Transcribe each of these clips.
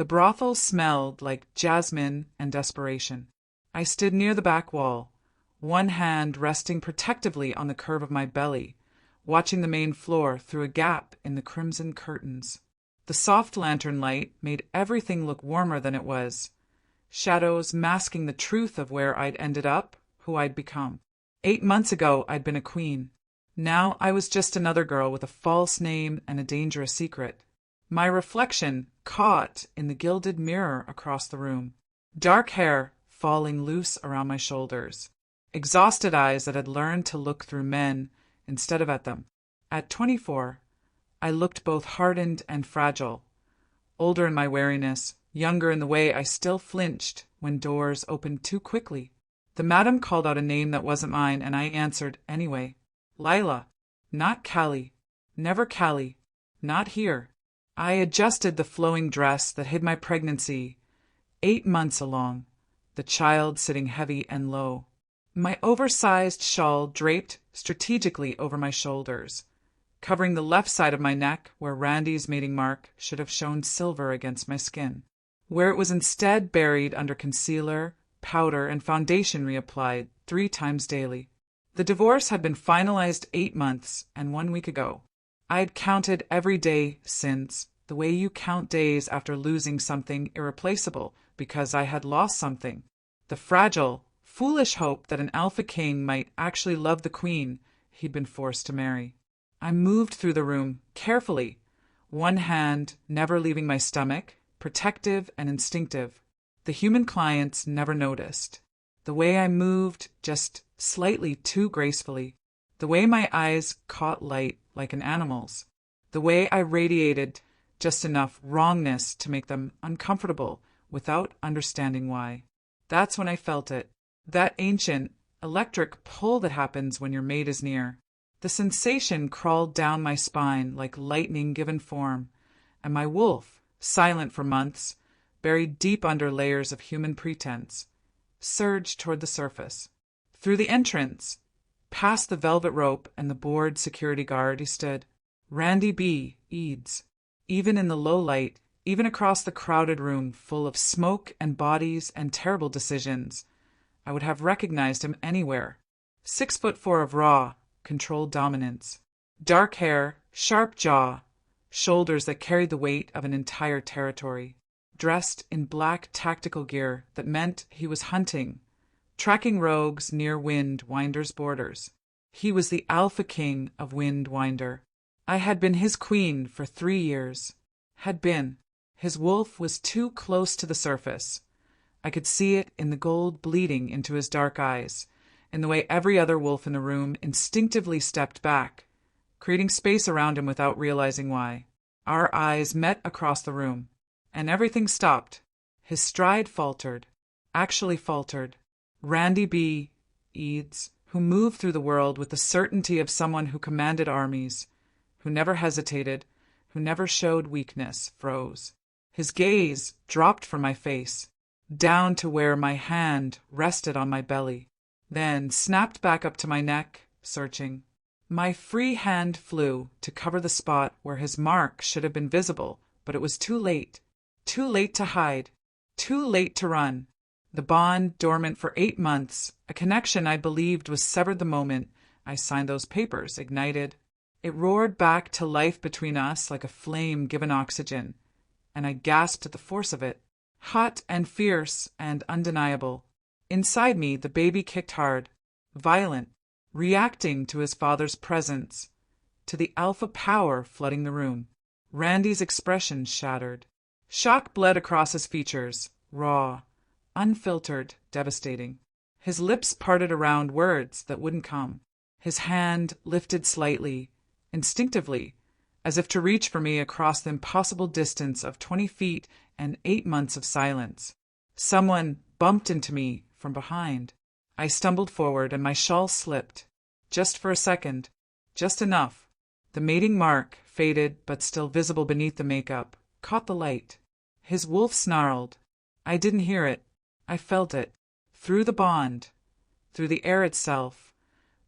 The brothel smelled like jasmine and desperation. I stood near the back wall, one hand resting protectively on the curve of my belly, watching the main floor through a gap in the crimson curtains. The soft lantern light made everything look warmer than it was, shadows masking the truth of where I'd ended up, who I'd become. 8 months ago, I'd been a queen. Now I was just another girl with a false name and a dangerous secret. My reflection caught in the gilded mirror across the room. Dark hair falling loose around my shoulders. Exhausted eyes that had learned to look through men instead of at them. At 24, I looked both hardened and fragile. Older in my wariness, younger in the way I still flinched when doors opened too quickly. The madam called out a name that wasn't mine, and I answered anyway. Lila. Not Callie. Never Callie. Not here. I adjusted the flowing dress that hid my pregnancy, 8 months along, the child sitting heavy and low. My oversized shawl draped strategically over my shoulders, covering the left side of my neck where Randy's mating mark should have shone silver against my skin, where it was instead buried under concealer, powder, and foundation reapplied 3 times daily. The divorce had been finalized 8 months and 1 week ago. I had counted every day since, the way you count days after losing something irreplaceable because I had lost something. The fragile, foolish hope that an alpha king might actually love the queen he'd been forced to marry. I moved through the room carefully, one hand never leaving my stomach, protective and instinctive. The human clients never noticed. The way I moved just slightly too gracefully. The way my eyes caught light like an animal's. The way I radiated just enough wrongness to make them uncomfortable without understanding why. That's when I felt it. That ancient, electric pull that happens when your mate is near. The sensation crawled down my spine like lightning given form, and my wolf, silent for months, buried deep under layers of human pretense, surged toward the surface. Through the entrance, past the velvet rope and the bored security guard, he stood. Randy B. Eads. Even in the low light, even across the crowded room full of smoke and bodies and terrible decisions, I would have recognized him anywhere. 6'4" of raw, controlled dominance. Dark hair, sharp jaw, shoulders that carried the weight of an entire territory. Dressed in black tactical gear that meant he was hunting, tracking rogues near Windwinder's borders. He was the alpha king of Windwinder. I had been his queen for 3 years. Had been. His wolf was too close to the surface. I could see it in the gold bleeding into his dark eyes, in the way every other wolf in the room instinctively stepped back, creating space around him without realizing why. Our eyes met across the room, and everything stopped. His stride faltered. Actually faltered. Randy B. Eads, who moved through the world with the certainty of someone who commanded armies, who never hesitated, who never showed weakness, froze. His gaze dropped from my face, down to where my hand rested on my belly, then snapped back up to my neck, searching. My free hand flew to cover the spot where his mark should have been visible, but it was too late. Too late to hide. Too late to run. The bond dormant for 8 months, a connection I believed was severed the moment I signed those papers, ignited. It roared back to life between us like a flame given oxygen, and I gasped at the force of it. Hot and fierce and undeniable. Inside me, the baby kicked hard, violent, reacting to his father's presence, to the alpha power flooding the room. Randy's expression shattered. Shock bled across his features, raw, unfiltered, devastating. His lips parted around words that wouldn't come. His hand lifted slightly, instinctively, as if to reach for me across the impossible distance of 20 feet and 8 months of silence. Someone bumped into me from behind. I stumbled forward and my shawl slipped. Just for a second. Just enough. The mating mark, faded but still visible beneath the makeup, caught the light. His wolf snarled. I didn't hear it. I felt it. Through the bond. Through the air itself.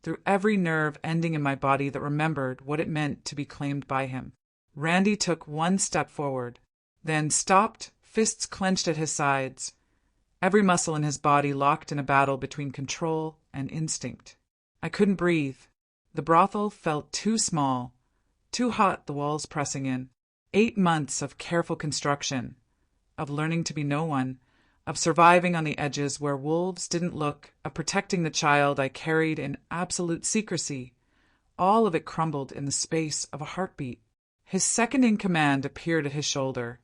Through every nerve ending in my body that remembered what it meant to be claimed by him. Randy took 1 step forward, then stopped, fists clenched at his sides, every muscle in his body locked in a battle between control and instinct. I couldn't breathe. The brothel felt too small, too hot, the walls pressing in. 8 months of careful construction, of learning to be no one, of surviving on the edges where wolves didn't look, of protecting the child I carried in absolute secrecy. All of it crumbled in the space of a heartbeat. His second-in-command appeared at his shoulder,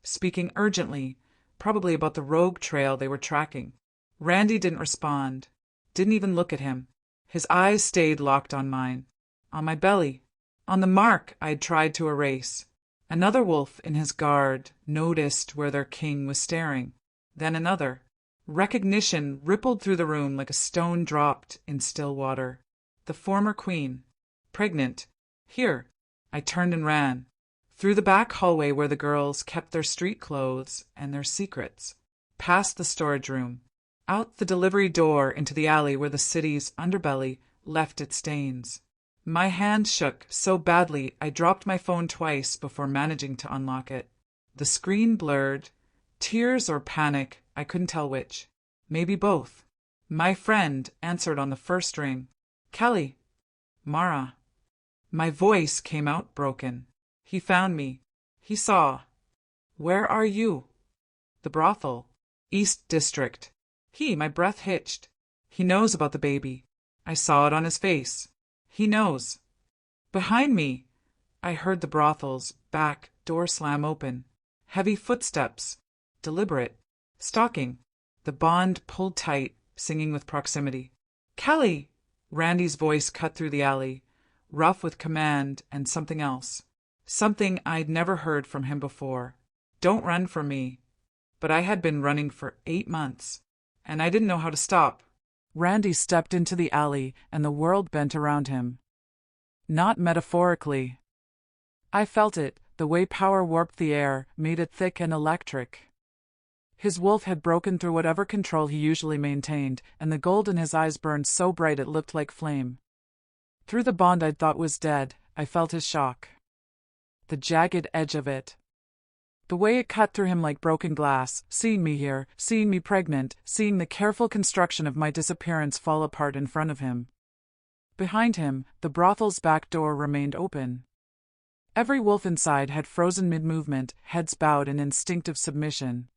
speaking urgently, probably about the rogue trail they were tracking. Randy didn't respond, didn't even look at him. His eyes stayed locked on mine, on my belly, on the mark I'd tried to erase. Another wolf in his guard noticed where their king was staring. Then another. Recognition rippled through the room like a stone dropped in still water. The former queen. Pregnant. Here. I turned and ran. Through the back hallway where the girls kept their street clothes and their secrets. Past the storage room. Out the delivery door into the alley where the city's underbelly left its stains. My hand shook so badly I dropped my phone twice before managing to unlock it. The screen blurred. Tears or panic, I couldn't tell which. Maybe both. My friend answered on the first ring. Kelly. Mara. My voice came out broken. He found me. He saw. Where are you? The brothel. East District. My breath hitched. He knows about the baby. I saw it on his face. He knows. Behind me, I heard the brothel's back door slam open. Heavy footsteps. Deliberate. Stalking. The bond pulled tight, singing with proximity. Kelly! Randy's voice cut through the alley, rough with command and something else. Something I'd never heard from him before. Don't run from me. But I had been running for 8 months, and I didn't know how to stop. Randy stepped into the alley, and the world bent around him. Not metaphorically. I felt it, the way power warped the air, made it thick and electric. His wolf had broken through whatever control he usually maintained, and the gold in his eyes burned so bright it looked like flame. Through the bond I'd thought was dead, I felt his shock. The jagged edge of it. The way it cut through him like broken glass, seeing me here, seeing me pregnant, seeing the careful construction of my disappearance fall apart in front of him. Behind him, the brothel's back door remained open. Every wolf inside had frozen mid-movement, heads bowed in instinctive submission.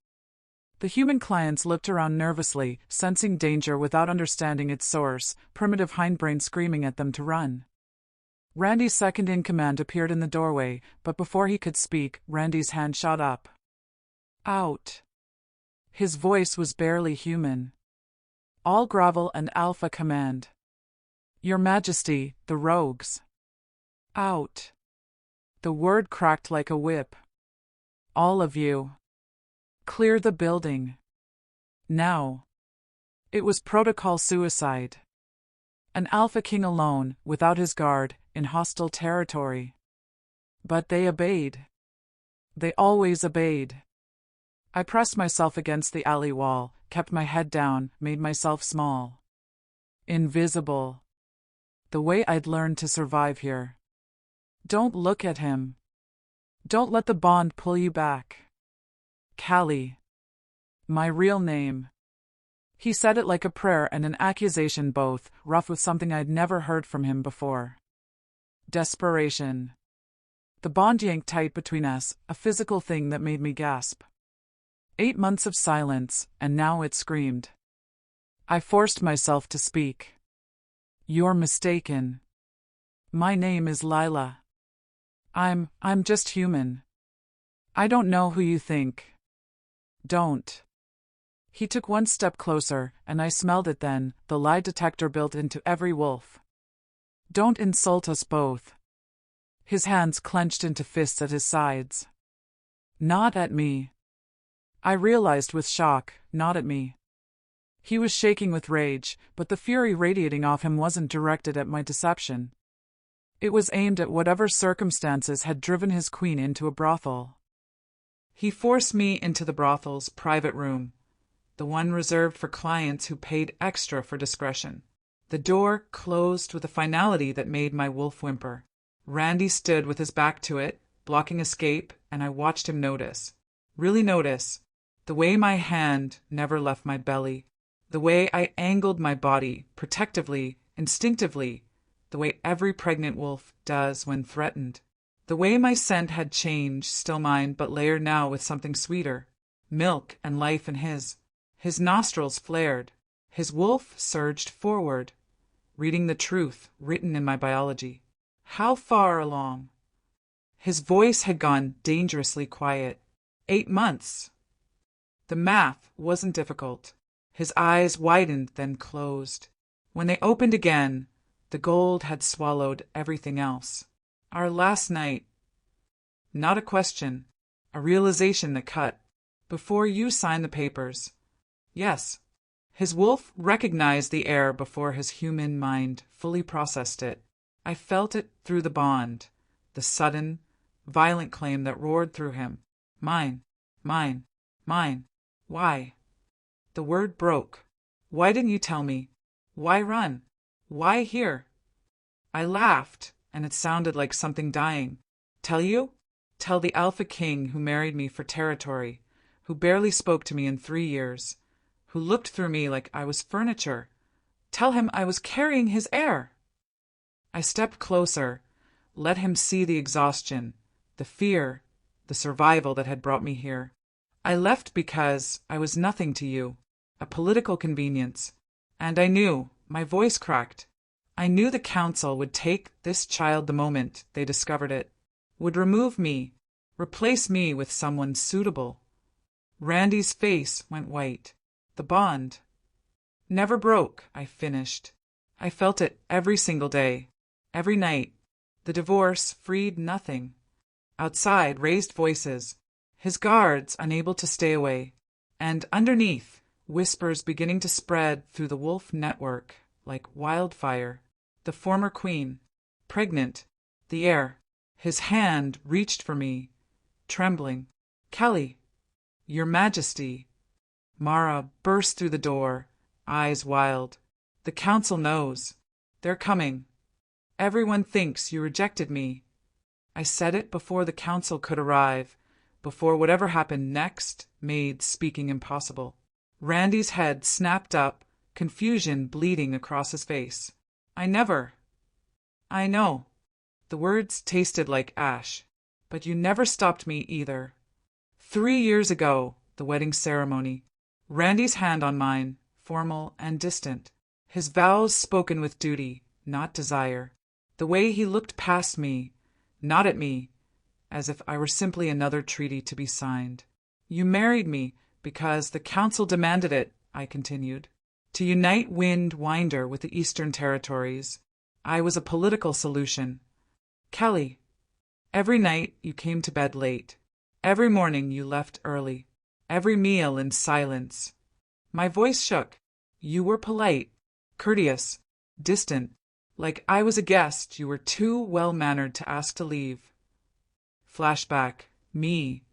The human clients looked around nervously, sensing danger without understanding its source, primitive hindbrain screaming at them to run. Randy's second-in-command appeared in the doorway, but before he could speak, Randy's hand shot up. Out. His voice was barely human. All grovel and alpha command. Your Majesty, the rogues. Out. The word cracked like a whip. All of you. Clear the building. Now. It was protocol suicide. An alpha king alone, without his guard, in hostile territory. But they obeyed. They always obeyed. I pressed myself against the alley wall, kept my head down, made myself small. Invisible. The way I'd learned to survive here. Don't look at him. Don't let the bond pull you back. Callie. My real name. He said it like a prayer and an accusation both, rough with something I'd never heard from him before. Desperation. The bond yanked tight between us, a physical thing that made me gasp. 8 months of silence, and now it screamed. I forced myself to speak. You're mistaken. My name is Lila. I'm just human. I don't know who you think. Don't. He took one step closer, and I smelled it then, the lie detector built into every wolf. Don't insult us both. His hands clenched into fists at his sides. Not at me. I realized with shock, not at me. He was shaking with rage, but the fury radiating off him wasn't directed at my deception. It was aimed at whatever circumstances had driven his queen into a brothel. He forced me into the brothel's private room, the one reserved for clients who paid extra for discretion. The door closed with a finality that made my wolf whimper. Randy stood with his back to it, blocking escape, and I watched him notice. Really notice the way my hand never left my belly, the way I angled my body protectively, instinctively, the way every pregnant wolf does when threatened. The way my scent had changed, still mine, but layered now with something sweeter, milk and life in his. His nostrils flared. His wolf surged forward, reading the truth written in my biology. How far along? His voice had gone dangerously quiet. 8 months. The math wasn't difficult. His eyes widened, then closed. When they opened again, the gold had swallowed everything else. Our last night. Not a question, a realization that cut. Before you signed the papers. Yes. His wolf recognized the air before his human mind fully processed it. I felt it through the bond, the sudden, violent claim that roared through him. Mine, mine, mine. Why? The word broke. Why didn't you tell me? Why run? Why here? I laughed, and it sounded like something dying. Tell you? Tell the alpha king who married me for territory, who barely spoke to me in 3 years, who looked through me like I was furniture. Tell him I was carrying his heir. I stepped closer, let him see the exhaustion, the fear, the survival that had brought me here. I left because I was nothing to you, a political convenience. And I knew, my voice cracked, I knew the council would take this child the moment they discovered it, would remove me, replace me with someone suitable. Randy's face went white. The bond never broke, I finished. I felt it every single day, every night. The divorce freed nothing. Outside, raised voices, his guards unable to stay away, and underneath, whispers beginning to spread through the wolf network like wildfire. The former queen, pregnant, the heir. His hand reached for me, trembling. Kelly, Your Majesty. Mara burst through the door, eyes wild. The council knows. They're coming. Everyone thinks you rejected me. I said it before the council could arrive, before whatever happened next made speaking impossible. Randy's head snapped up, confusion bleeding across his face. I know. The words tasted like ash. But you never stopped me either. 3 years ago, the wedding ceremony. Randy's hand on mine, formal and distant. His vows spoken with duty, not desire. The way he looked past me, not at me, as if I were simply another treaty to be signed. You married me because the council demanded it, I continued. To unite Wind-Winder with the Eastern Territories. I was a political solution. Kelly, every night you came to bed late. Every morning you left early. Every meal in silence. My voice shook. You were polite, courteous, distant. Like I was a guest you were too well-mannered to ask to leave. Flashback. Me,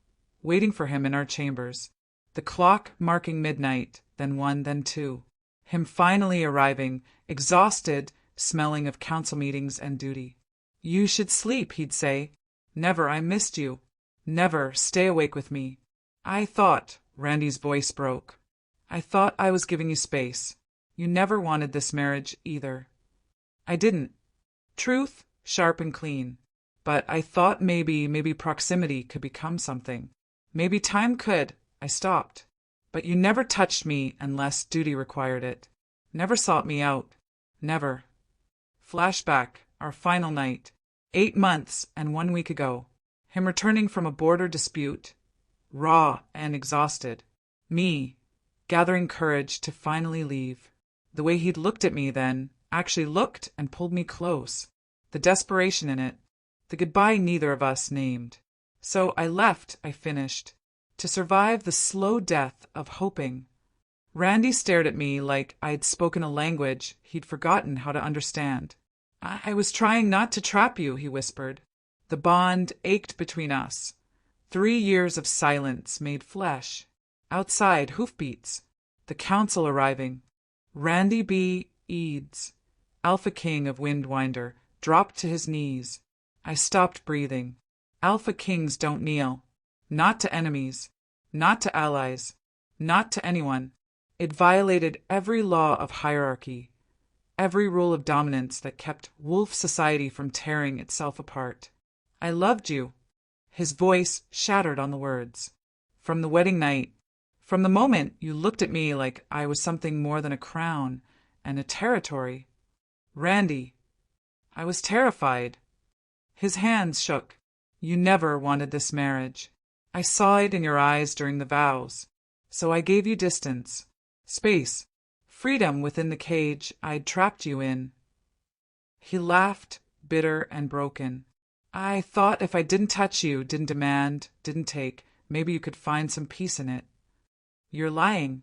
waiting for him in our chambers. The clock marking midnight, then 1, then 2. Him finally arriving, exhausted, smelling of council meetings and duty. You should sleep, he'd say. Never, I missed you. Never, stay awake with me. I thought, Randy's voice broke. I thought I was giving you space. You never wanted this marriage either. I didn't. Truth, sharp and clean. But I thought maybe proximity could become something. Maybe time could. I stopped. But you never touched me unless duty required it. Never sought me out. Never. Flashback, our final night. 8 months and 1 week ago. Him returning from a border dispute. Raw and exhausted. Me, gathering courage to finally leave. The way he'd looked at me then, actually looked and pulled me close. The desperation in it. The goodbye neither of us named. So I left, I finished. To survive the slow death of hoping. Randy stared at me like I'd spoken a language he'd forgotten how to understand. I was trying not to trap you, he whispered. The bond ached between us. 3 years of silence made flesh. Outside, hoofbeats. The council arriving. Randy B. Eads, Alpha King of Wind-Winder, dropped to his knees. I stopped breathing. Alpha Kings don't kneel. Not to enemies. Not to allies. Not to anyone. It violated every law of hierarchy, every rule of dominance that kept wolf society from tearing itself apart. I loved you. His voice shattered on the words. From the wedding night, from the moment you looked at me like I was something more than a crown and a territory. Randy, I was terrified. His hands shook. You never wanted this marriage. I saw it in your eyes during the vows. So I gave you distance, space, freedom within the cage I'd trapped you in. He laughed, bitter and broken. I thought if I didn't touch you, didn't demand, didn't take, maybe you could find some peace in it. You're lying.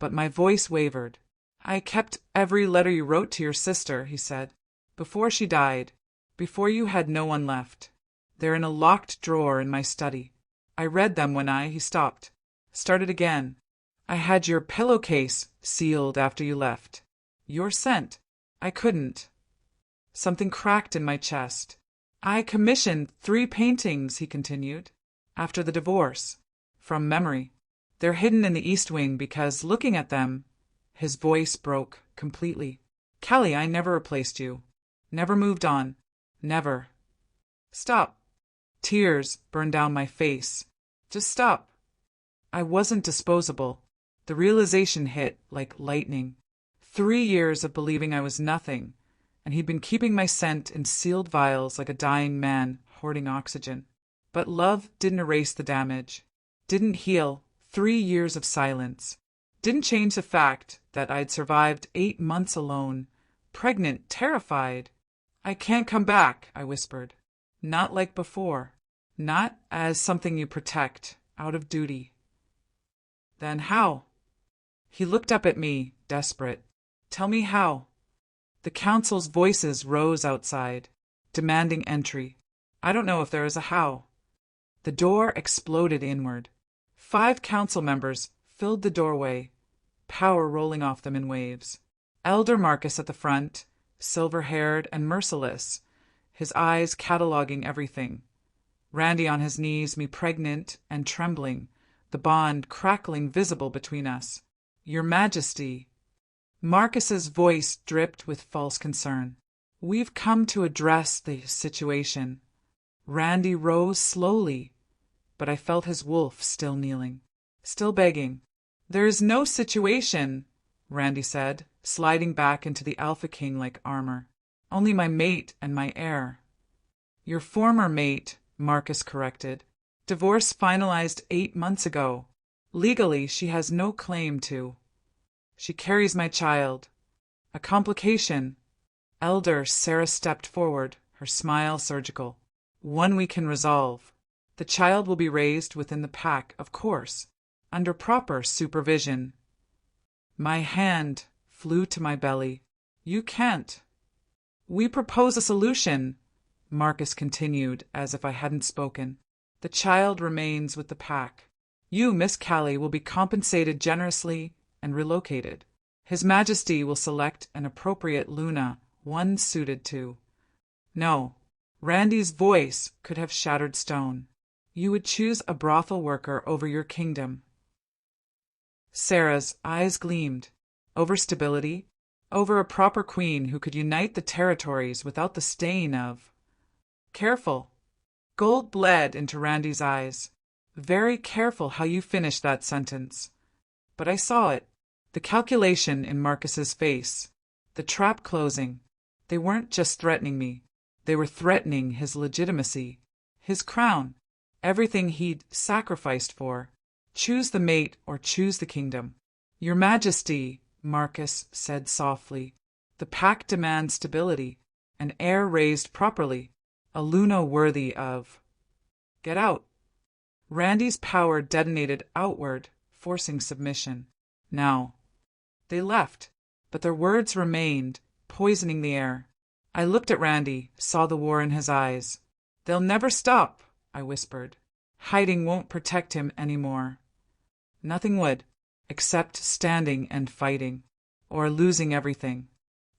But my voice wavered. I kept every letter you wrote to your sister, he said, before she died, before you had no one left. They're in a locked drawer in my study. I read them when he stopped. Started again. I had your pillowcase sealed after you left. Your scent. I couldn't. Something cracked in my chest. I commissioned 3 paintings, he continued, after the divorce, from memory. They're hidden in the East Wing because, looking at them, his voice broke completely. Callie, I never replaced you. Never moved on. Never. Stop. Tears burned down my face. Just stop. I wasn't disposable. The realization hit like lightning. 3 years of believing I was nothing, and he'd been keeping my scent in sealed vials like a dying man hoarding oxygen. But love didn't erase the damage. Didn't heal 3 years of silence. Didn't change the fact that I'd survived 8 months alone, pregnant, terrified. I can't come back, I whispered. Not like before. Not as something you protect, out of duty. Then how? He looked up at me, desperate. Tell me how. The council's voices rose outside, demanding entry. I don't know if there is a how. The door exploded inward. 5 council members filled the doorway, power rolling off them in waves. Elder Marcus at the front, silver-haired and merciless, his eyes cataloging everything. Randy on his knees, me pregnant and trembling, the bond crackling visible between us. Your Majesty. Marcus's voice dripped with false concern. We've come to address the situation. Randy rose slowly, but I felt his wolf still kneeling, still begging. There is no situation, Randy said, sliding back into the Alpha King-like armor. Only my mate and my heir. Your former mate, Marcus corrected. Divorce finalized 8 months ago. Legally, she has no claim to. She carries my child. A complication. Elder Sarah stepped forward, her smile surgical. One we can resolve. The child will be raised within the pack, of course, under proper supervision. My hand flew to my belly. You can't. We propose a solution, Marcus continued, as if I hadn't spoken. The child remains with the pack. You, Miss Callie, will be compensated generously and relocated. His Majesty will select an appropriate Luna, one suited to. No, Randy's voice could have shattered stone. You would choose a brothel worker over your kingdom. Sarah's eyes gleamed. Over stability, over a proper queen who could unite the territories without the stain of... Careful. Gold bled into Randy's eyes. Very careful how you finish that sentence. But I saw it. The calculation in Marcus's face. The trap closing. They weren't just threatening me. They were threatening his legitimacy. His crown. Everything he'd sacrificed for. Choose the mate or choose the kingdom. Your Majesty, Marcus said softly. The pack demands stability. An heir raised properly. A Luna worthy of... Get out. Randy's power detonated outward, forcing submission. Now. They left, but their words remained, poisoning the air. I looked at Randy, saw the war in his eyes. They'll never stop, I whispered. Hiding won't protect him anymore. Nothing would, except standing and fighting, or losing everything.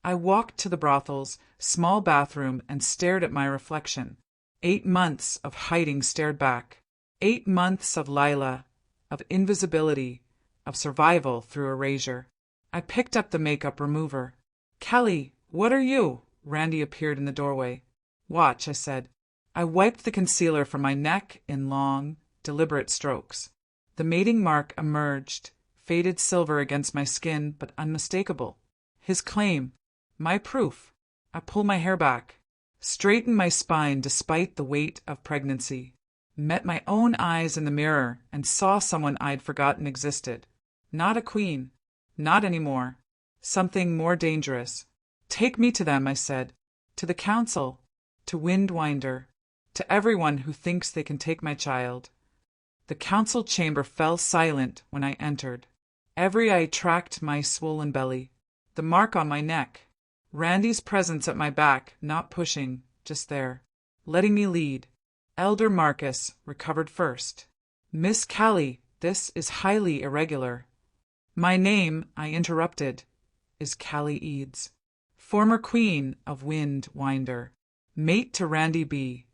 I walked to the brothel's small bathroom and stared at my reflection. 8 months of hiding stared back. 8 months of Lila, of invisibility, of survival through erasure. I picked up the makeup remover. "Kelly, what are you?" Randy appeared in the doorway. "Watch," I said. I wiped the concealer from my neck in long, deliberate strokes. The mating mark emerged, faded silver against my skin, but unmistakable. His claim. My proof. I pulled my hair back, straightened my spine despite the weight of pregnancy, met my own eyes in the mirror, and saw someone I'd forgotten existed. Not a queen. Not anymore. Something more dangerous. "Take me to them," I said. "To the council. To Windwinder. To everyone who thinks they can take my child." The council chamber fell silent when I entered. Every eye tracked my swollen belly, the mark on my neck, Randy's presence at my back, not pushing, just there, letting me lead. Elder Marcus recovered first. "Miss Callie, this is highly irregular." "My name," I interrupted, "is Callie Eads, former queen of Windwinder, mate to Randy B.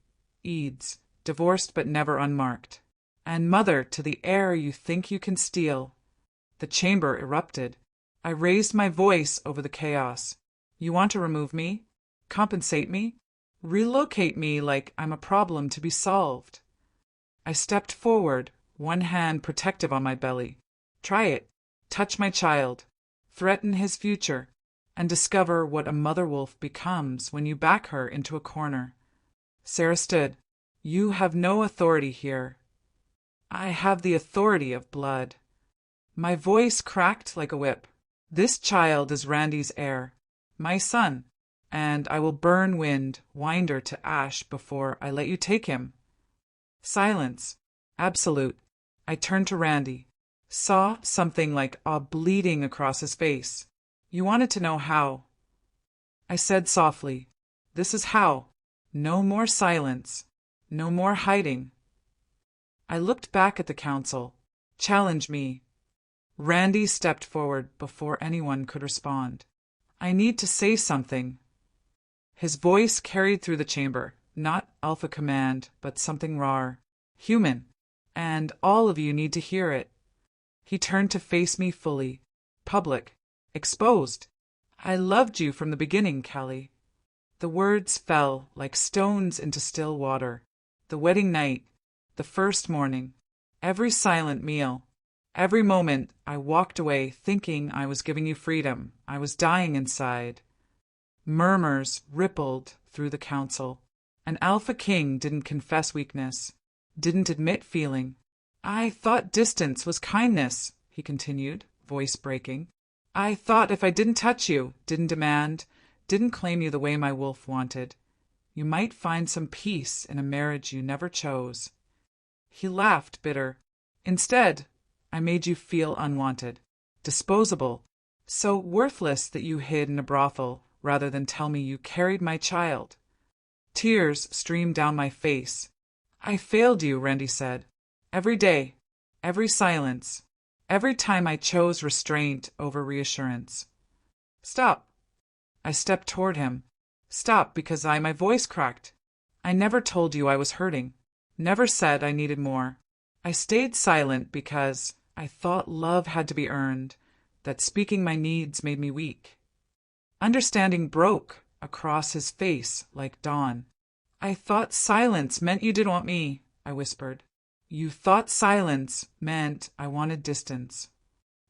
Eads, divorced but never unmarked, and mother to the heir you think you can steal." The chamber erupted. I raised my voice over the chaos. "You want to remove me? Compensate me? Relocate me like I'm a problem to be solved?" I stepped forward, one hand protective on my belly. "Try it. Touch my child. Threaten his future. And discover what a mother wolf becomes when you back her into a corner." Sarah stood. "You have no authority here." "I have the authority of blood." My voice cracked like a whip. "This child is Randy's heir, my son, and I will burn Windwinder to ash before I let you take him." Silence. Absolute. I turned to Randy. Saw something like awe bleeding across his face. "You wanted to know how." I said softly, "This is how. No more silence. No more hiding." I looked back at the council. "Challenge me." Randy stepped forward before anyone could respond. "I need to say something." His voice carried through the chamber, not alpha command, but something raw, human, and all of you need to hear it. He turned to face me fully, public, exposed. "I loved you from the beginning, Kelly." The words fell like stones into still water. The wedding night, the first morning, every silent meal, every moment I walked away thinking I was giving you freedom, I was dying inside. Murmurs rippled through the council. An alpha king didn't confess weakness, didn't admit feeling. "I thought distance was kindness," he continued, voice breaking. "I thought if I didn't touch you, didn't demand, didn't claim you the way my wolf wanted, you might find some peace in a marriage you never chose." He laughed, bitter. "Instead, I made you feel unwanted, disposable, so worthless that you hid in a brothel rather than tell me you carried my child." Tears streamed down my face. "I failed you," Randy said. "Every day, every silence, every time I chose restraint over reassurance." "Stop." I stepped toward him. "Stop, because my voice cracked. I never told you I was hurting. Never said I needed more. I stayed silent because I thought love had to be earned, that speaking my needs made me weak." Understanding broke across his face like dawn. "I thought silence meant you didn't want me," I whispered. "You thought silence meant I wanted distance."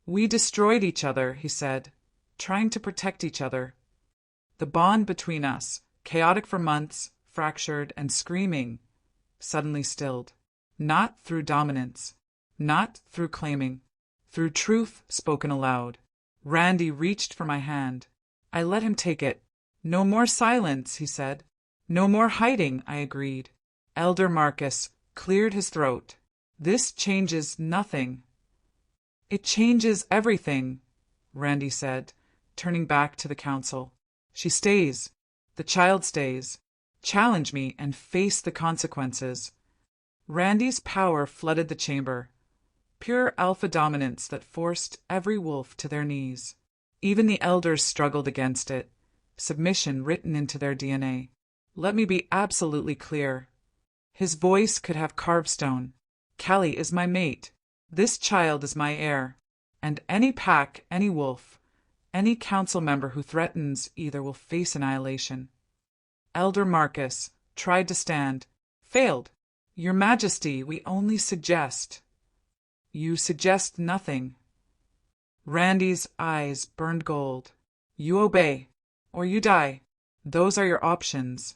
"We destroyed each other," he said, "trying to protect each other. The bond between us, chaotic for months, fractured and screaming, suddenly stilled. Not through dominance, not through claiming, through truth spoken aloud." Randy reached for my hand. I let him take it. "No more silence," he said. "No more hiding," I agreed. Elder Marcus cleared his throat. "This changes nothing." "It changes everything," Randy said, turning back to the council. "She stays. The child stays. Challenge me and face the consequences." Randy's power flooded the chamber. Pure alpha dominance that forced every wolf to their knees. Even the elders struggled against it, submission written into their DNA. "Let me be absolutely clear." His voice could have carved stone. "Callie is my mate. This child is my heir, and any pack, any wolf, any council member who threatens either will face annihilation. Elder Marcus tried to stand, failed. Your Majesty, we only suggest. You suggest nothing. Randy's eyes burned gold. You obey, or you die. Those are your options.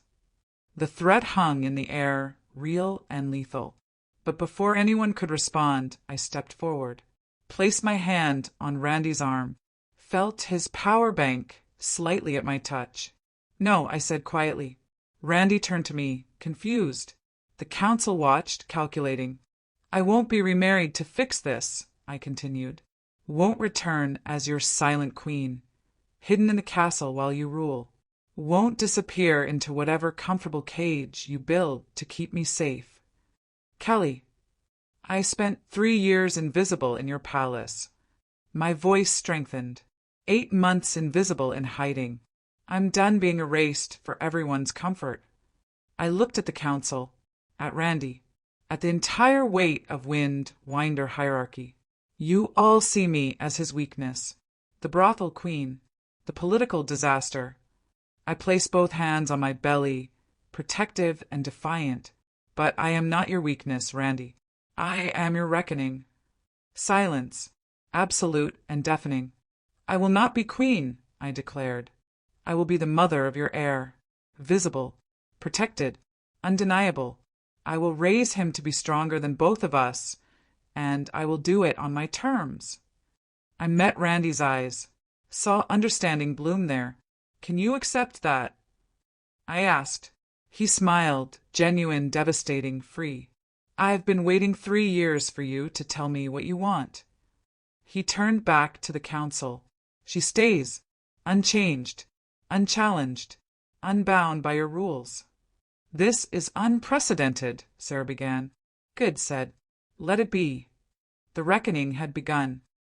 The threat hung in the air, real and lethal. But before anyone could respond, I stepped forward, placed my hand on Randy's arm, felt his power bank slightly at my touch. No, I said quietly. Randy turned to me, confused. The council watched, calculating. I won't be remarried to fix this, I continued. Won't return as your silent queen, hidden in the castle while you rule. Won't disappear into whatever comfortable cage you build to keep me safe. Kelly, I spent 3 years invisible in your palace. My voice strengthened. 8 months invisible in hiding. I'm done being erased for everyone's comfort. I looked at the council, at Randy, at the entire weight of Winder hierarchy. You all see me as his weakness, the brothel queen, the political disaster. I place both hands on my belly, protective and defiant. But I am not your weakness, Randy. I am your reckoning. Silence, absolute and deafening. I will not be queen, I declared. I will be the mother of your heir, visible, protected, undeniable. I will raise him to be stronger than both of us, and I will do it on my terms. I met Randy's eyes, saw understanding bloom there. Can you accept that? I asked. He smiled, genuine, devastating, free. I've been waiting 3 years for you to tell me what you want. He turned back to the council. She stays, unchanged, unchallenged, unbound by your rules. This is unprecedented, Sarah began. Good, said. Let it be. The reckoning had begun.